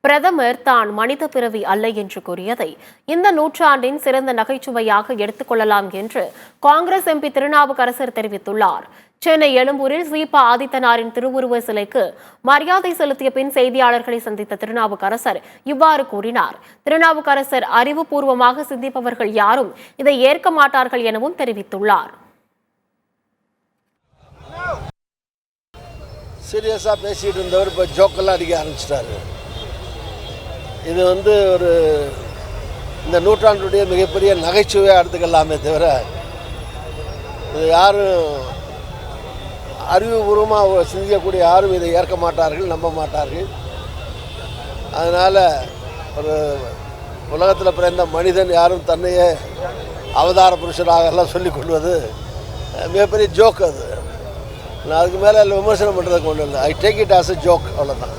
பிரதமர் தான் மனித பிறவி அல்ல என்று கூறியதை இந்த நூற்றாண்டின் சிறந்த நகைச்சுவையாக எடுத்துக் கொள்ளலாம் என்று காங்கிரஸ் எம்பி திருநாவுக்கரசர் தெரிவித்துள்ளார். சென்னை எழும்பூரில் சீபா ஆதித்தனாரின் திருவுருவ சிலைக்கு மரியாதை செலுத்திய பின் செய்தியாளர்களை சந்தித்த திருநாவுக்கரசர் இவ்வாறு கூறினார். திருநாவுக்கரசர் அறிவுபூர்வமாக சிந்திப்பவர்கள் யாரும் இதை ஏற்க மாட்டார்கள் எனவும் தெரிவித்துள்ளார். சீரியஸா பேசிட்டு இருந்தவர் இப்போ ஜோக்கெல்லாம் அடிக்க ஆரம்பிச்சிட்டாரு. இது ஒரு இந்த நூற்றாண்டுடைய மிகப்பெரிய நகைச்சுவையாக எடுத்துக்கலாமே தவிர இது யாரும் அறிவுபூர்வமாக சிந்திக்கக்கூடிய யாரும் இதை ஏற்க மாட்டார்கள், நம்ப மாட்டார்கள். அதனால் உலகத்தில் பிறந்த மனிதன் யாரும் தன்னையே அவதார புருஷராக எல்லாம் சொல்லிக் கொள்வது மிகப்பெரிய ஜோக். அது நான் அதுக்கு மேலே விமர்சனம் பண்ணுறதுக்கு ஒன்றும் இல்லை. I take it as a joke, அவ்வளோதான்.